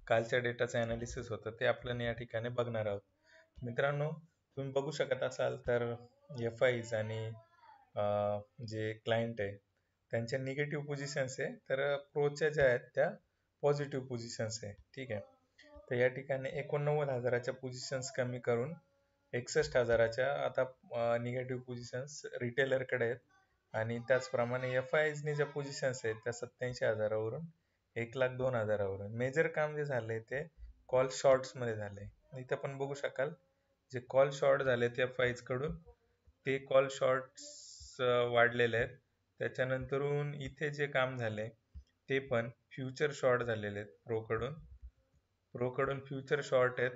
कालच्या डेटाचं ॲनालिसिस होतं ते आपण या ठिकाणी बघणार आहोत. मित्रांनो, तुम्ही बघू शकत असाल तर FIs आणि जे क्लायंट आहे त्यांच्या निगेटिव्ह पोझिशन्स आहे, तर प्रोच्या ज्या आहेत त्या पॉझिटिव्ह पोझिशन्स आहे. ठीक आहे. तर या ठिकाणी 89,000च्या पोझिशन्स कमी करून 61,000च्या आता निगेटिव्ह पोझिशन्स रिटेलरकडे आहेत. आणि त्याचप्रमाणे FIsनी ज्या पोझिशन्स आहेत त्या 87,000वरून 1,02,000वरून. मेजर काम जे झालंय ते कॉल शॉर्ट्समध्ये झालंय. इथं पण बघू शकाल जे कॉल शॉर्ट झाले ते FIs कडून ते कॉल शॉर्ट्स वाढलेले आहेत. त्याच्यानंतरून इथे जे काम झालंय ते पण फ्युचर शॉर्ट झालेले आहेत प्रोकडून फ्युचर शॉर्ट आहेत.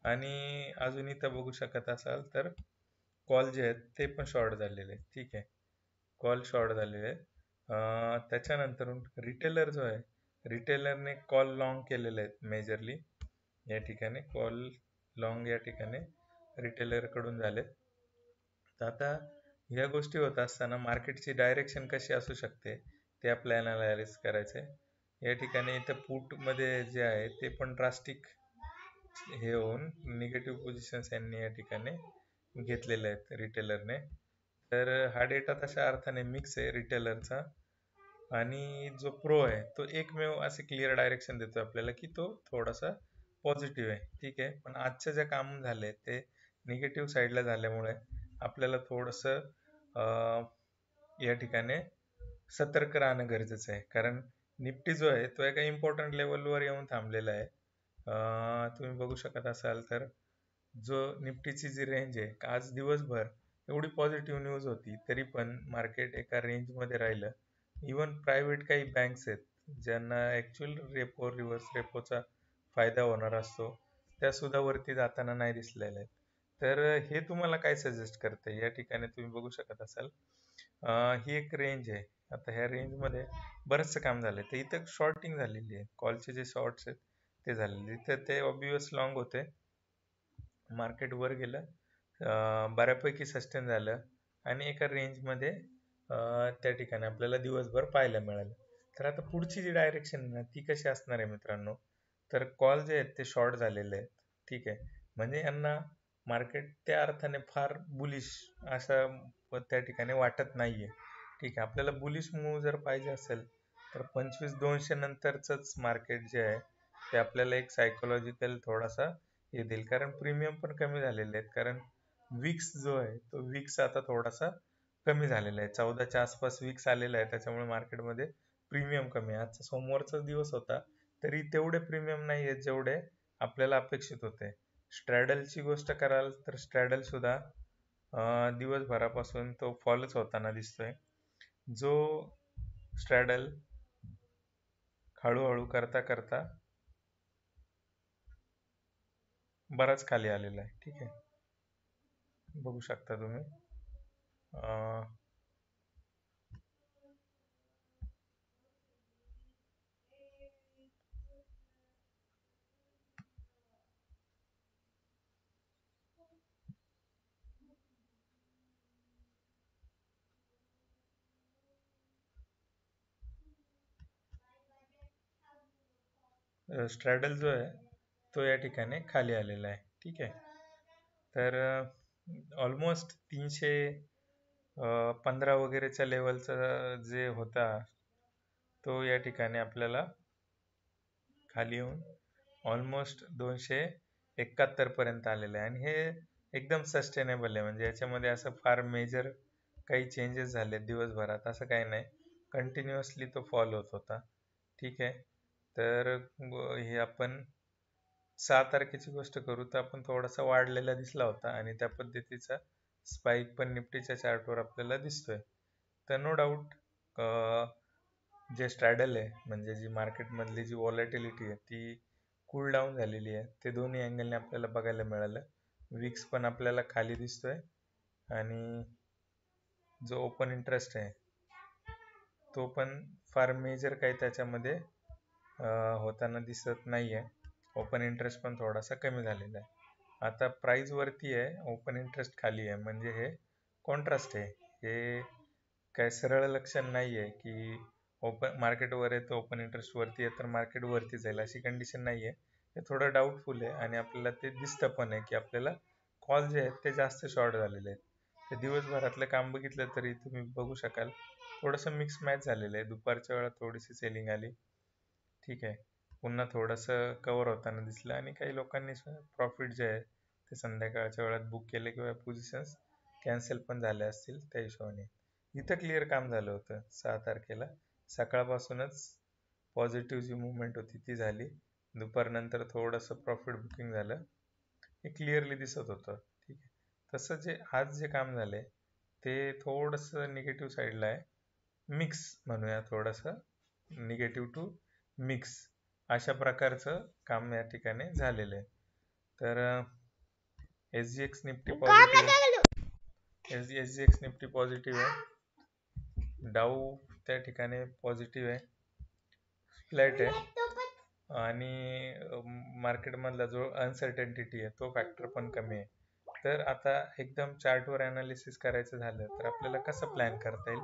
आणि अजून इथं बघू शकत असाल तर कॉल जे आहेत ते पण शॉर्ट झालेले आहेत. ठीक आहे, कॉल शॉर्ट झालेले आहेत. त्याच्यानंतर रिटेलर जो आहे रिटेलरने कॉल लॉंग केलेले आहेत मेजरली. या ठिकाणी कॉल लॉंग या ठिकाणी रिटेलरकडून झालेत. तर आता ह्या गोष्टी होत असताना मार्केटची डायरेक्शन कशी असू शकते ते आपल्याला अनालाइज करायचं आहे. या ठिकाणी इथं पुटमध्ये जे आहे ते पण ड्रास्टिक हे होऊन निगेटिव्ह पोझिशन्स यांनी या ठिकाणी घेतलेले आहेत रिटेलरने. तर हा डेटा तशा अर्थाने मिक्स आहे रिटेलरचा. आणि जो प्रो आहे तो एकमेव असे क्लिअर डायरेक्शन देतो आपल्याला की तो थोडासा पॉझिटिव्ह आहे. ठीक आहे, पण आजच्या ज्या काम झाले ते निगेटिव्ह साईडला झाल्यामुळे आपल्याला थोडंसं या ठिकाणी सतर्क राहणं गरजेचं आहे. कारण निफ्टी जो आहे तो एका इम्पॉर्टंट लेवलवर येऊन थांबलेला आहे. तुम्ही बघू शकत असाल तर जो निफ्टीची जी रेंज आहे आज दिवसभर एवढी पॉझिटिव्ह न्यूज होती तरी पण मार्केट एका रेंजमध्ये राहिलं. इवन प्रायव्हेट काही बँक्स आहेत ज्यांना ॲक्च्युअल रेपो रिव्हर्स रेपोचा फायदा होणार असतो त्या सुद्धा वरती जाताना नाही दिसलेल्या आहेत. तर हे तुम्हाला काय सजेस्ट करते या ठिकाणी तुम्ही बघू शकत असाल ही एक रेंज आहे. आता ह्या रेंजमध्ये बरंचसं काम झालं तर इथं शॉर्टिंग झालेली आहे. कॉलचे जे शॉर्ट्स आहेत ते झालेले तर ते ऑब्वियस लॉंग होते. मार्केट वर गेलं, बऱ्यापैकी सस्टेन झालं आणि एका रेंजमध्ये त्या ठिकाणी आपल्याला दिवसभर पाहायला मिळालं. तर आता पुढची जी डायरेक्शन आहे ना ती कशी असणार आहे मित्रांनो, तर कॉल जे आहेत ते शॉर्ट झालेले आहेत. ठीक आहे, म्हणजे यांना मार्केट त्या अर्थाने फार बुलिश असं त्या ठिकाणी वाटत नाहीये. ठीक आहे, आपल्याला बुलिश मूव्ह जर पाहिजे असेल तर 25,200 नंतरच मार्केट जे आहे ते आपल्याला एक सायकोलॉजिकल थोडासा हे देईल. कारण प्रीमियम पण कमी झालेले आहेत. कारण विक्स जो आहे तो विक्स आता थोडासा कमी झालेला आहे. 14च्या आसपास विक्स आलेला आहे, त्याच्यामुळे मार्केटमध्ये प्रीमियम कमी आहे. आजचा सोमवारचा दिवस होता तरी तेवढे प्रीमियम नाही आहेत जेवढे आपल्याला अपेक्षित होते. स्ट्रॅडलची गोष्ट कराल तर स्ट्रॅडल सुद्धा दिवसभरापासून तो फॉलच होताना दिसतोय. जो स्ट्रॅडल हळूहळू करता करता बराच खाली आलेला आहे. ठीक आहे, बघू शकता तुम्ही. स्ट्रॅडल जो आहे तो या ठिकाणी खाली आलेला आहे. ठीक आहे, तर ऑलमोस्ट 315 वगैरेच्या लेवलचा जे होता तो या ठिकाणी आपल्याला खाली येऊन ऑलमोस्ट 271 पर्यंत आलेलं आहे. आणि हे एकदम सस्टेनेबल आहे, म्हणजे याच्यामध्ये असं फार मेजर काही चेंजेस झाले दिवसभरात असं काही नाही. कंटिन्युअसली तो फॉल होत होता. ठीक आहे, तर हे आपण 6 तारखेची गोष्ट करू तर आपण थोडासा वाढलेला दिसला होता आणि त्या पद्धतीचा स्पाइक पण निफ्टीच्या चार्टवर आपल्याला दिसतोय. तर नो डाऊट जे स्ट्रॅडल आहे म्हणजे जी मार्केटमधली जी व्हॉलॅटिलिटी आहे ती कूल डाऊन झालेली आहे. ते दोन्ही अँगलने आपल्याला बघायला मिळालं. विक्स पण आपल्याला खाली दिसतोय आणि जो ओपन इंटरेस्ट आहे तो पण फार मेजर काही त्याच्यामध्ये होताना दिसत नाहीये. ओपन इंटरेस्ट पण थोडासा कमी झालेला आहे. आता प्राइस वरती आहे, ओपन इंटरेस्ट खाली आहे, म्हणजे हे कॉन्ट्रास्ट आहे. हे काय सरळ लक्षण नाहीये की ओपन मार्केटवर आहे तर ओपन इंटरेस्ट वरती आहे तर मार्केट वरती जाईल अशी कंडिशन नाही आहे. हे थोडं डाऊटफुल आहे आणि आपल्याला ते दिसतं पण आहे की आपल्याला कॉल जे आहेत ते जास्त शॉर्ट झालेले आहेत. ते दिवसभरातलं काम बघितलं तरी तुम्ही बघू शकाल थोडंसं मिक्स मॅच झालेलं आहे. दुपारच्या वेळा थोडीशी सेलिंग आली, ठीक आहे, पुन्हा थोडंसं कव्हर होताना दिसलं आणि काही लोकांनी प्रॉफिट जे आहे ते संध्याकाळच्या वेळात बुक केले किंवा पोझिशन्स कॅन्सल पण झाल्या असतील त्या हिशोबाने. इथं क्लिअर काम झालं होतं 6 तारखेला. सकाळपासूनच पॉझिटिव्ह जी मुवमेंट होती ती झाली. दुपारनंतर थोडंसं प्रॉफिट बुकिंग झालं, हे क्लिअरली दिसत होतं, ठीक आहे. तसं जे आज जे काम झाले ते थोडंसं निगेटिव्ह साईडला आहे, मिक्स म्हणूया, थोडंसं निगेटिव्ह टू मिक्स अशा प्रकारचं काम या ठिकाणी झालेलं आहे. तर SGX निफ्टी पॉझिटिव्ह आहे, SGX निफ्टी पॉझिटिव्ह आहे, डाऊ त्या ठिकाणी पॉझिटिव्ह आहे, फ्लॅट आहे आणि मार्केटमधला जो अनसर्टन्टिटी आहे तो फॅक्टर पण कमी आहे. तर आता एकदम चार्टवर ॲनालिसिस करायचं झालं तर आपल्याला कसं प्लॅन करता येईल,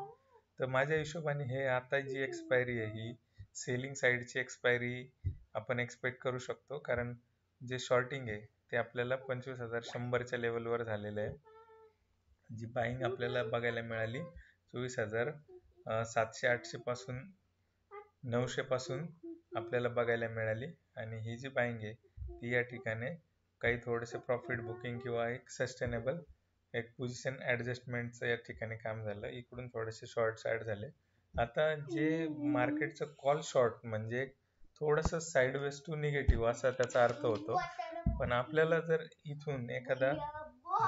तर माझ्या हिशोबाने हे आता जी एक्सपायरी आहे ही सेलिंग साईडची एक्सपायरी आपण एक्सपेक्ट करू शकतो, कारण जे शॉर्टिंग आहे ते आपल्याला 25,100च्या लेवलवर झालेलं आहे. जी बाईंग आपल्याला बघायला मिळाली 24,700-800 पासून 900 पासून आपल्याला बघायला मिळाली आणि ही जी बाईंग आहे ती या ठिकाणी काही थोडेसे प्रॉफिट बुकिंग किंवा एक सस्टेनेबल एक पोझिशन ॲडजस्टमेंटचं या ठिकाणी काम झालं. इकडून थोडेसे शॉर्ट्स ॲड झाले. आता जे मार्केटचं कॉल शॉर्ट म्हणजे थोडंसं साईडवेज टू निगेटिव्ह असा त्याचा अर्थ होतो, पण आपल्याला जर इथून एखादा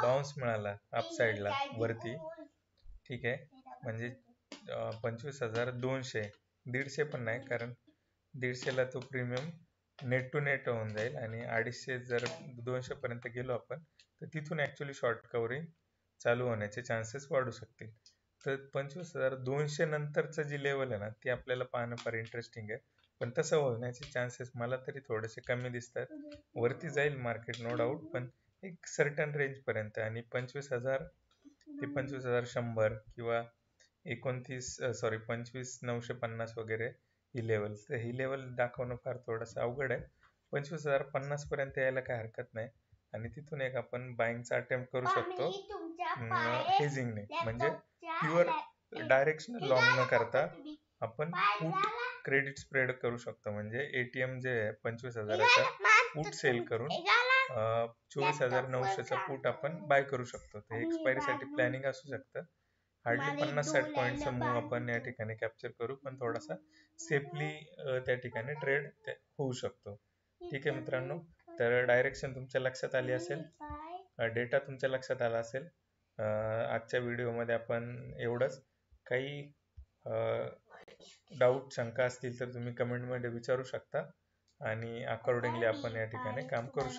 बाउन्स मिळाला अपसाईडला वरती, ठीक आहे, म्हणजे 25,200, 150 पण नाही, कारण 150ला तो प्रीमियम नेट टू नेट होऊन जाईल आणि 250 जर 200 पर्यंत गेलो आपण तर तिथून ॲक्च्युली शॉर्ट कव्हरिंग चालू होण्याचे चान्सेस वाढू शकतील. तर 25,200 नंतरचं जी लेवल आहे ना ती आपल्याला पाहणं फार इंटरेस्टिंग आहे, पण तसं होण्याचे चान्सेस मला तरी थोडेसे कमी दिसतात. वरती जाईल मार्केट नो डाऊट, पण एक सर्टन रेंजपर्यंत, आणि 25,000 ते 25,100 किंवा 25,950 वगैरे ही लेवल, तर ही लेवल दाखवणं फार थोडंसं अवघड आहे. 25,050 पर्यंत यायला काय हरकत नाही आणि तिथून एक आपण बाईंगचा अटेम्प्ट करू शकतो हेजिंगने, म्हणजे प्युअर डायरेक्शनल लॉंग न करता आपण पुट क्रेडिट स्प्रेड करू शकतो. म्हणजे ATM जे आहे 25,000चा पुट सेल करून 24,900चा पुट आपण बाय करू शकतो. ते एक्सपायरीसाठी प्लॅनिंग असू शकतं. हार्डली 50-60 पॉईंटचा मूव आपण या ठिकाणी कॅप्चर करू, पण थोडासा सेफली त्या ठिकाणी ट्रेड होऊ शकतो. ठीक आहे मित्रांनो, तर डायरेक्शन तुमच्या लक्षात आली असेल, डेटा तुमच्या लक्षात आला असेल. आजच्या व्हिडिओमध्ये आपण एवढंच. काही डाऊट शंका असतील तर तुम्ही कमेंटमध्ये विचारू शकता आणि अकॉर्डिंगली आपण या ठिकाणी काम करू शकतो.